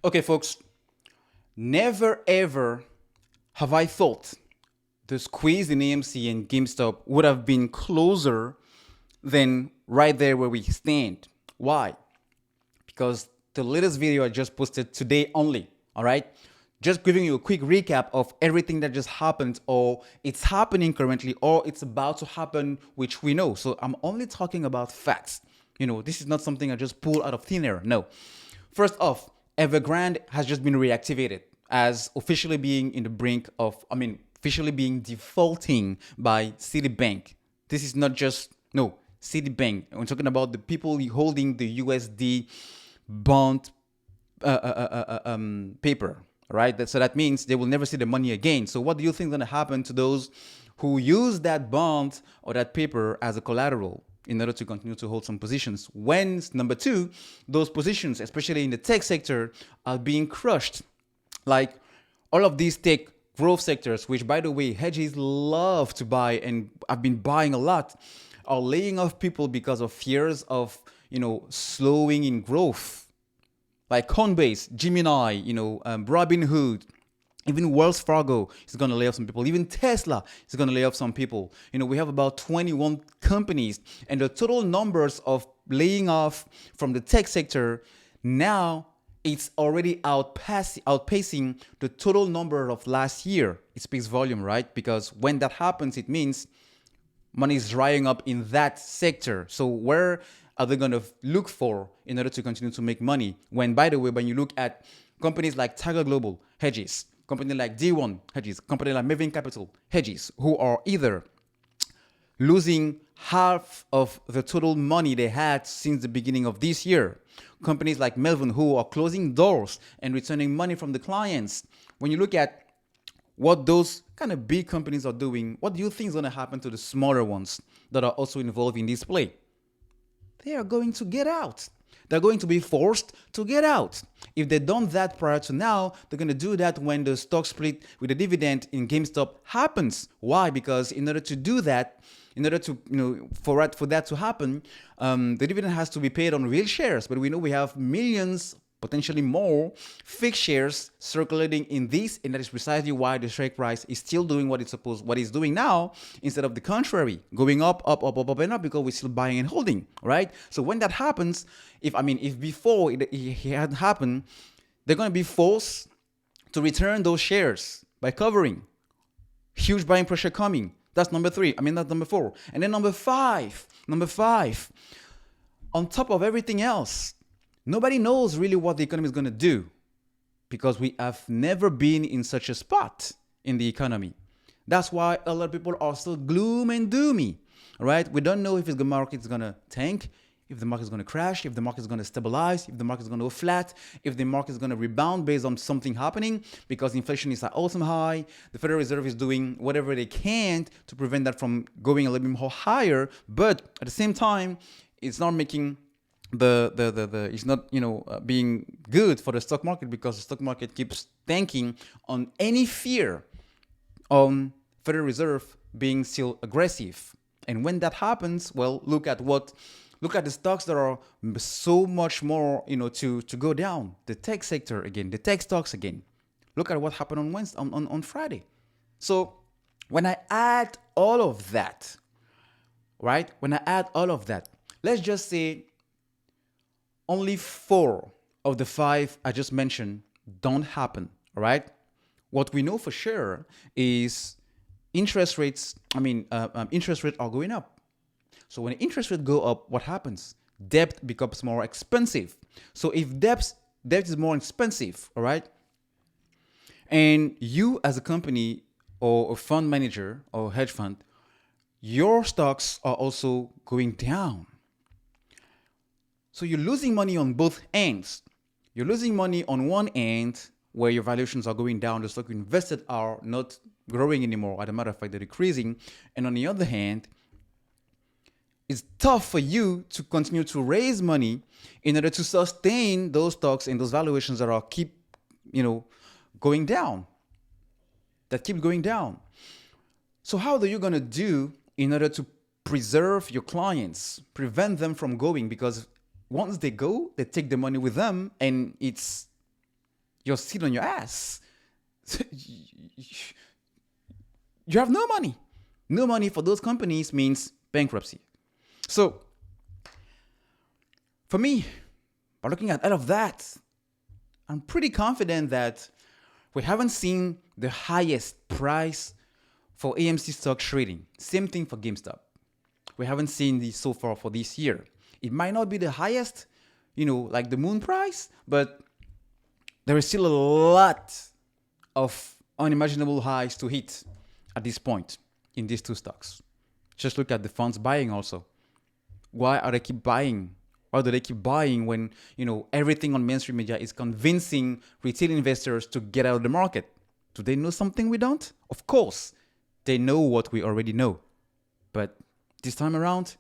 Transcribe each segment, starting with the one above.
Okay, folks, never ever have I thought the squeeze in AMC and GameStop would have been closer than right there where we stand. Why? Because the latest video I just posted today only, all right? Just giving you a quick recap of everything that just happened, or it's happening currently, or it's about to happen, which we know. So I'm only talking about facts. This is not something I just pulled out of thin air. No. First off, Evergrande has just been reactivated as officially being in the brink of, officially being defaulting by Citibank. This is not just, no, Citibank. We're talking about the people holding the USD bond paper, right? So that means they will never see the money again. So what do you think is going to happen to those who use that bond or that paper as a collateral in order to continue to hold some positions? When, number two, those positions, especially in the tech sector, are being crushed. Like all of these tech growth sectors, which by the way, hedges love to buy and I've been buying a lot, are laying off people because of fears of, slowing in growth. Like Coinbase, Gemini, Robinhood, even Wells Fargo is going to lay off some people. Even Tesla is going to lay off some people. We have about 21 companies, and the total numbers of laying off from the tech sector now it's already outpacing the total number of last year. It speaks volume, right? Because when that happens, it means money is drying up in that sector. So where are they going to look for in order to continue to make money? When, by the way, when you look at companies like Tiger Global, hedges, company like D1, hedges, company like Maven Capital, hedges, who are either losing half of the total money they had since the beginning of this year. Companies like Melvin, who are closing doors and returning money from the clients. When you look at what those kind of big companies are doing, what do you think is going to happen to the smaller ones that are also involved in this play? They are going to get out. They're going to be forced to get out. If they've done that prior to now, they're going to do that when the stock split with the dividend in GameStop happens. Why? Because in order to do that, in order to, for that to happen, the dividend has to be paid on real shares. But we know we have millions, potentially more, fixed shares circulating in this, and that is precisely why the share price is still doing what it's doing now, instead of the contrary, going up, and up, because we're still buying and holding, right? So when that happens, if before it hadn't happened, they're going to be forced to return those shares by covering. Huge buying pressure coming. That's number three. That's number four. And then number five, on top of everything else, nobody knows really what the economy is going to do, because we have never been in such a spot in the economy. That's why a lot of people are still gloom and doomy, right? We don't know if the market is going to tank, if the market is going to crash, if the market is going to stabilize, if the market is going to go flat, if the market is going to rebound based on something happening, because inflation is at all-time high. The Federal Reserve is doing whatever they can to prevent that from going a little bit more higher, but at the same time, it's not making it's not being good for the stock market, because the stock market keeps tanking on any fear on Federal Reserve being still aggressive. And when that happens, well, look at the stocks that are so much more to go down. The tech sector again, the tech stocks again. Look at what happened on Wednesday, on Friday. So when I add all of that, right? Let's just say only 4 of the 5 I just mentioned don't happen, all right? What we know for sure is interest rates are going up. So when interest rates go up, what happens? Debt becomes more expensive. So if debt is more expensive, all right, and you as a company or a fund manager or hedge fund, your stocks are also going down. So you're losing money on both ends. You're losing money on one end, where your valuations are going down, the stock you invested are not growing anymore. As a matter of fact, they're decreasing. And on the other hand, it's tough for you to continue to raise money in order to sustain those stocks and those valuations that are keep going down. So how are you going to do in order to preserve your clients, prevent them from going? Because once they go, they take the money with them, and it's you're sitting on your ass. You have no money. No money for those companies means bankruptcy. So, for me, by looking at all of that, I'm pretty confident that we haven't seen the highest price for AMC stock trading. Same thing for GameStop. We haven't seen this so far for this year. It might not be the highest, like the moon price, but there is still a lot of unimaginable highs to hit at this point in these two stocks. Just look at the funds buying also. Why are they keep buying? Why do they keep buying when everything on mainstream media is convincing retail investors to get out of the market? Do they know something we don't? Of course, they know what we already know. But this time around,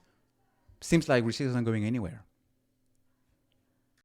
seems like retail isn't going anywhere.